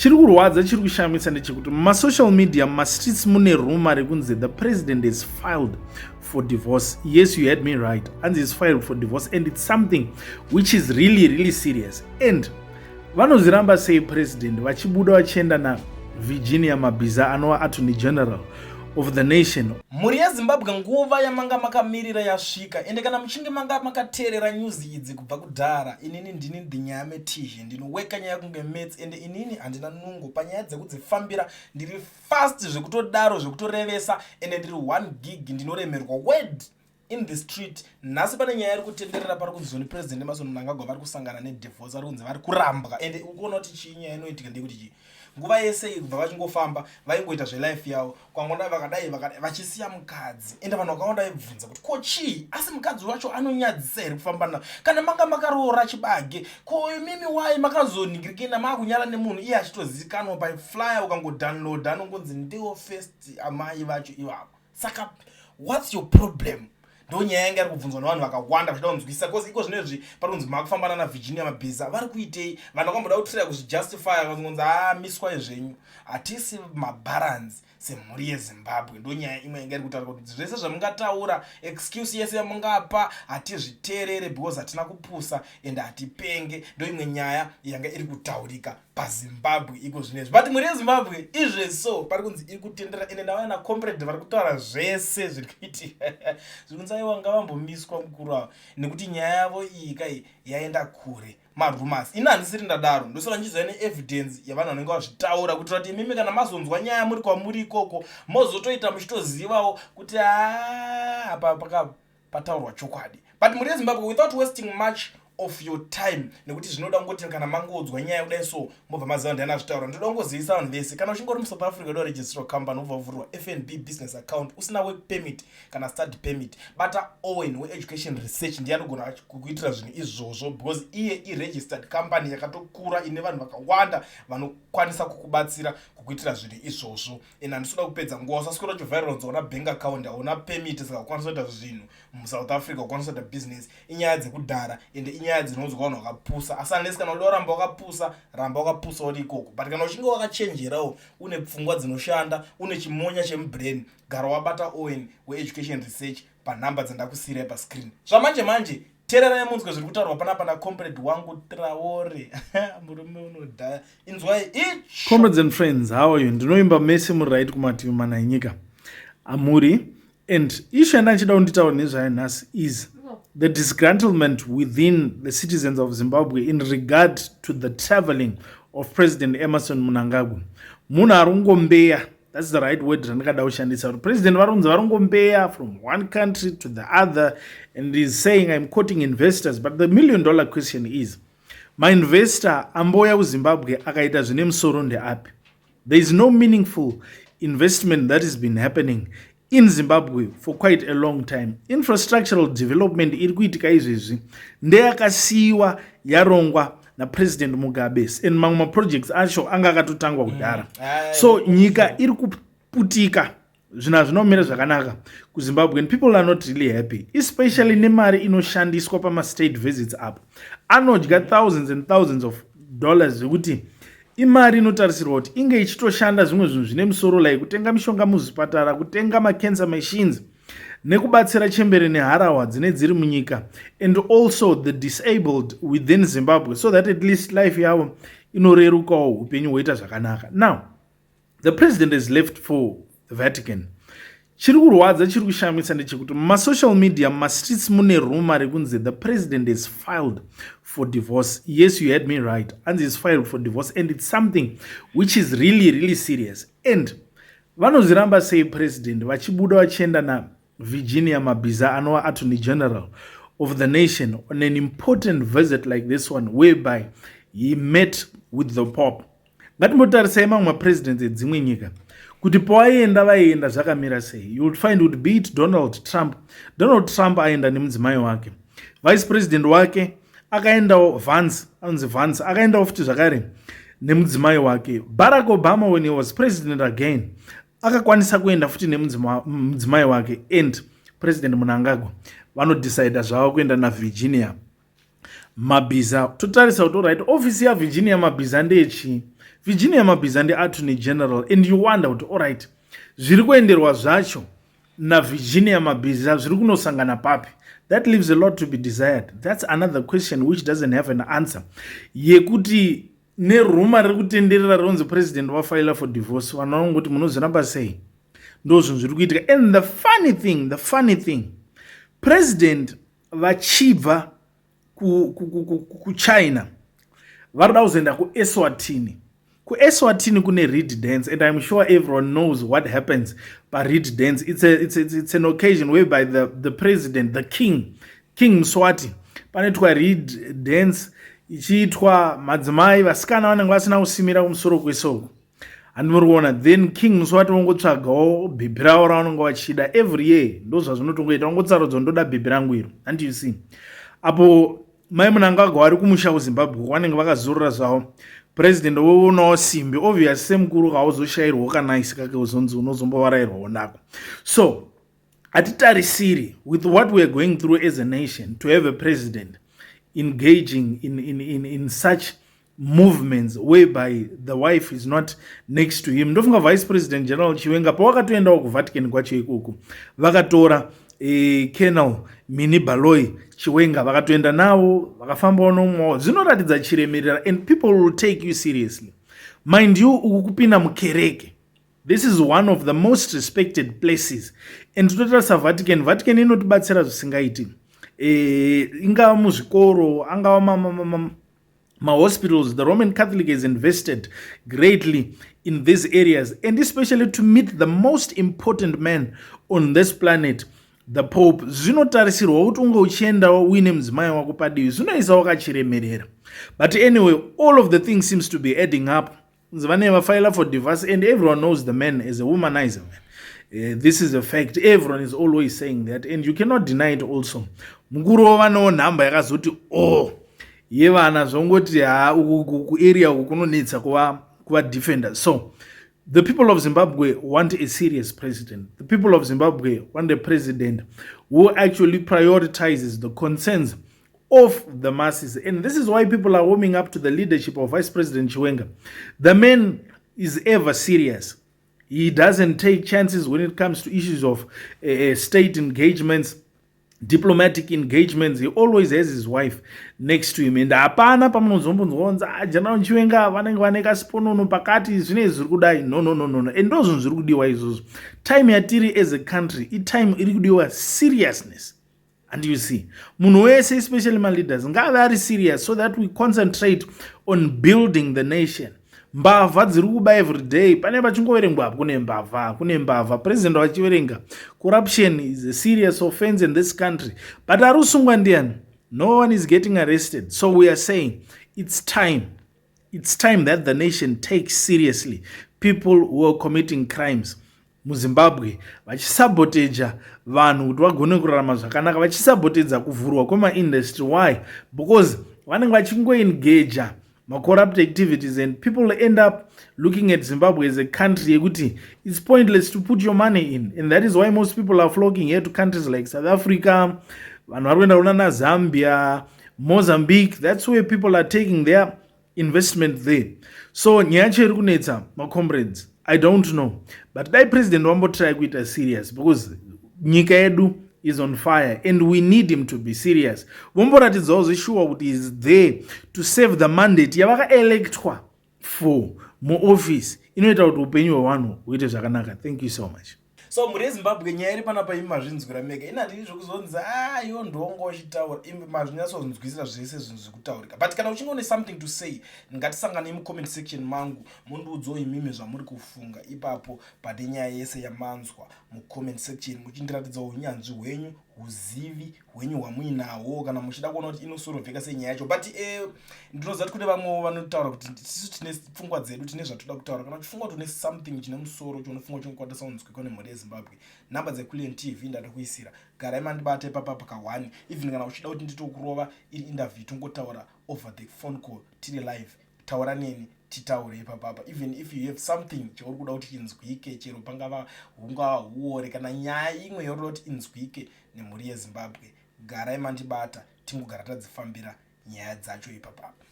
chiri kurwadza chiri kushamisa ndechekuti mumasocial media mumastreets mune rumor rekunzi the president is filed for divorce. Yes, you heard me right, and is filed for divorce, and it's something which is really serious. And vanozviramba sei president vachibuda vachienda navirginia mabhiza anova attorney general of the nation. Muri yeZimbabwe nguva yamanga makamirira yasvika, ende kana muchinge manga makateerera news idzi kubva kudhara, inini ndini ndinyame tizhe ndinoweka nyaya kunge mets, ende inini handina nungo panyaya dzekudzifambira, ndiri fast zvekutodaro zvekutorevesa, ende ndiri 1 gig ndinoremerwa word in the street. Nhasi pane nyaya iri kutenderera pari kunzi zoni president Emmerson Mnangagwa vari kusangana nedivorce, vari kunzi vari kurambwa, ende ukuona kuti chii nyaya inoitika ndekuti chii nguva yese kubva vachingofamba vaingoita zvelife yavo kwangona vakadai vachisiya mukadzi, ende vanhu vakawanda vaibvunza kuti ko chii, asi mukadzi wacho anonyadzisa here kufamba navo, kana manga makaroora chibage, ko mimi wai makazoningirikina makunyara nemunhu iye achitozivikanwa paflyer ukangodownload anongonzi ndiwo first amai vacho ivavo. Saka what's your problem? Ndo nyaya yanga iri kubvunzwa navanhu vakawanda vachida kunzwisisa, because iko zvinezvi pari kunzi makufambana naVirginia mabhiza vari kuitei, vanhu vakamboda kutraya kuzvijustify vakanzi miswa zvenyu hatisi mabalance semhuri yeZimbabwe. Ndo nyaya imwe yanga iri kutaura kuti zvese zvamungataura excuse yese yamungapa hatizviteerere because hatina kupusa ende hatipenge. Ndo imwe nyaya yanga iri kutaurika paZimbabwe iko zvinezvi, but mhuri yeZimbabwe izveso pari kunzi iri kutendera, ende ndavaya nacomrade vari kutaura zvese zviri kuitika zvikunzaiwa ngavambomiswa mukuru wavo nekuti nyaya yavo iyi kai yaenda kure. Marumas ina handisiri ndadaro, ndosaka nchizoya neevidence yavanhu vanenge vazvitaura kuitira kuti imimi kana mazonzwa nyaya muri kwamuri ikoko mozotoita muchitozivawo kuti apa pataurwa chokwadi. But muri yeZimbabwe, without wasting much of your time, nekuti zvinoda ngoti kana mangodzwa nyaya kudai so mobva maziva ndiana zvitaura, ndoda ngozivisa vanhu vese kana uchingori muSouth Africa uda register company ubva uvhurwa FNB business account usina work permit kana study permit, bata Owen weeducation research ndiye anogona kukuitira zvinhu izvozvo, because iye iregistered company yakatokura ine vanhu vakawanda vanokwanisa kukubatsira kukuitira zvinhu izvozvo. Ende handisoda kupedza nguva, usaswera uchiviral una bank account hauna permit saka ukwanisa kuita zvinhu muSouth Africa, ukwanisa kuita business. Inyaya dzekudhara ende inyaya dzinonzwa vanhu vakapusa, asi unless kana uda kuramba wakapusa uri ikoko. But kana uchinge wakachenjerawo une pfungwa dzinoshanda, une chimonya chemubrain, gara wabata Owen weeducation research panhamba dzandakusiyira pascreen. Zvamanje manje teererai munzwe zviri kutaurwa panapa nacomrade wangu Traore murume unodhaya. Inzwai icho. Comrades and friends, how are you? Ndinoimba mese muri right kumativi mana enyika amuri, and issue yandachida kunditaura nezvayo nhasi is the disgruntlement within the citizens of Zimbabwe in regard to the traveling of President Emmerson Mnangagwa. Munhu arungombeya, that's the right word randakada kushandisa. President varunzi varungombeya from one country to the other, and he's saying, I'm quoting investors, but the $1 million question is, my investor amboya kuZimbabwe akaita zvine musoro ndeapi? There is no meaningful investment that has been happening in Zimbabwe for quite a long time. Infrastructural development iri kuitika izvezvi ndeyakasiyiwa yarongwa naPresident Mugabe, and mamwe maprojects acho anga akatotangwa kudhara. So nyika iri kuputika, zvinhu hazvinomira zvakanaka kuZimbabwe, and people are not really happy, especially nemari inoshandiswa pamastate visits apo. Anodya thousands and thousands of dollars zvekuti imari inotarisirwa kuti inge ichitoshanda zvimwe zvinhu zvine musoro, like kutenga mishonga muzvipatara, kutenga macancer machines, nekubatsira chembere neharahwa dzine dziri munyika, and also the disabled within Zimbabwe, so that at least life yavo inorerukawo, upenyu hwoita zvakanaka. Now, the president is left for the Vatican. Chiri kurwadza chiri kushamisa ndechekuti mumasocial media mumastreets mune rumor rekunzi the president is filed for divorce. Yes, you heard me right, and is filed for divorce, and it's something which is really serious. And vanozviramba sei president vachibuda vachienda naVirginia mabhiza anova attorney general of the nation on an important visit like this one, whereby he met with the Pope. Ngatimbotarisai mamwe mapresidents edzimwe nyika kuti pavaienda zvakamira sei. You would find would be it Donald Trump aenda nemudzimai wake, vice president wake akaendawo Vance akaendawo futi zvakare nemudzimai wake. Barack Obama, when he was president again, akakwanisa kuenda futi nemudzimai wake, and President Mnangagwa vanodecida zvavo kuenda naVirginia mabhiza. Totarisa kuti right, ofisi yaVirginia mabhiza ndeyechii? Virginia Mabhiza ndi Attorney General, and you wonder kuti alright, zviri kuenderwa zvacho na Virginia Mabhiza zviri kunosangana papi. That leaves a lot to be desired. That's another question which doesn't have an answer. Yekuti neruma riri kutenderera ronzi president wafaila for divorce, vanongoti munozviramba sei? Ndo zvinhu zviri kuitika. And the funny thing, president vachibva ku China varida kuzoenda ku Eswatini. Ku Eswatini kune reed dance, and I'm sure everyone knows what happens by reed dance. It's an occasion whereby the president, the king Mswati, panoitwa reed dance ichiitwa madzimai vasikana vanenge vasina kusimira kumusoro kwesoko. And muri kuona then king Mswati vongotsvagawo bhibhi ravo ravanenge vachida every year. Ndo zvazvinotongoita, vongotsarodza ndoda bhibhi rangu iro. And you see, apo mai Mnangagwa vari kumusha kuZimbabwe vanenge vakazorora zvavo. President wowonawo simbi obvious semukuru kauzoshayirwa kanaisi kake uzonzi unozombovarairwawo nako. So atitarisiri with what we are going through as a nation to have a president engaging in such movements whereby the wife is not next to him. Ndofunga Vice President General Chiwenga pawakatoendawo kuVatican kwacho ikoko vakatora Colonel Mini Baloyi Chiwenga vakatoenda nawo vakafambawo nomwe zvinoratidza chiremerera, and people will take you seriously. Mind you, ukupinda mukereke, this is one of the most respected places, and totarisa Vatican inotibatsira zvisingaiti, ingava muzvikoro, angava hospitals. The Roman Catholic has invested greatly in these areas, and especially to meet the most important man on this planet, the Pope. Zvinotarisirwa kuti unge uchiendawo uine mudzimai wako padivi, zvinoisawo kachiremerera. But anyway, all of the things seems to be adding up. Vane vafaila for divorce, and everyone knows the man as a womanizer. This is a fact. Everyone is always saying that, and you cannot deny it also. Mukuru wavanowo nhamba yakazoti yevana zvongoti ku area uku kunonetsa kuva defenders. So the people of Zimbabwe want a serious president. The people of Zimbabwe want a president who actually prioritizes the concerns of the masses. And this is why people are warming up to the leadership of Vice President Chiwenga. The man is ever serious. He doesn't take chances when it comes to issues of state engagements, diplomatic engagements. He always has his wife next to him, and hapana pamunozombonzwa General Chiwenga vanenge vane kasiponono pakati zvine zviri kudai. No, and ndozvo zviri kudiwa izvozvo. Time yatiri as a country, time iri kudiwa seriousness. And you see, munhu wese, especially my leaders, ngave ari serious so that we concentrate on building the nation. Mbavha dziri kuba every day. Pane pachingoverengwa kune mbavha. President wachiverenga, corruption is a serious offense in this country. But arusungwa ndiani? No one is getting arrested. So we are saying it's time that the nation takes seriously people who are committing crimes. MuZimbabwe vachisaboteja vanhu kuti vagone kurarama zvakanaka, vachisabotedza kuvhurwa kwemaindustry. Why? Because vanenge vachingoengaja corrupt activities, and people end up looking at Zimbabwe as a country yekuti it's pointless to put your money in, and that is why most people are flocking here to countries like South Africa, vanhu vari kuenda kuna Zambia, Mozambique. That's where people are taking their investment there. So nyaya yacho iri kunetsa, my comrades, I don't know, but dai president wambotry kuita serious, because nyika yedu is on fire and we need him to be serious. Vomboratidzawo zvishuwa kuti is there to save the mandate yavakaelectwa for muoffice inoita kuti upenyu hwevanhu huite zvakanaka. Thank you so much. So muri Zimbabwe nyaya iri panapa imi mazvinzwira mega, ina ndiri zvokuzonzi iwo ndongo uchitaura imi mazvinyatsonzwisisa zvese zvinhu zvekutaurika. But kana uchinge une something to say, ngatisangane comment section mangu mundiudzewo imimi zvamuri kufunga ipapo pane nyaya yese yamanzwa comment section, muchindiratidzawo unyanzvi hwenyu, uzivi hwenyu hwamuinawo, kana muchida kuona kuti inosorovheka senyaya yacho. But ndinoziva kuti kune vamwe vanotaura kuti tisu tine pfungwa dzedu, tine zvatoda kutaura. Kana uchifunga kuti une something chine musoro chaunofunga chinokwatisa unzwiko nemhuri yeZimbabwe, namba dzeClean TV ndada kuisira. Garai mandibate papa paka 1. Even kana uchida kuti nditokurova iri interview tongotaura over the phone call tiri live, taura neni titaure ipapapa. Even if you have something chauri kuda kuti inzwike, chero pangava hungava huore kana nyaya imwe yokuda kuti inzwike nemhuri yeZimbabwe, garai mandibata tingogara tadzifambira nyaya dzacho ipapapa.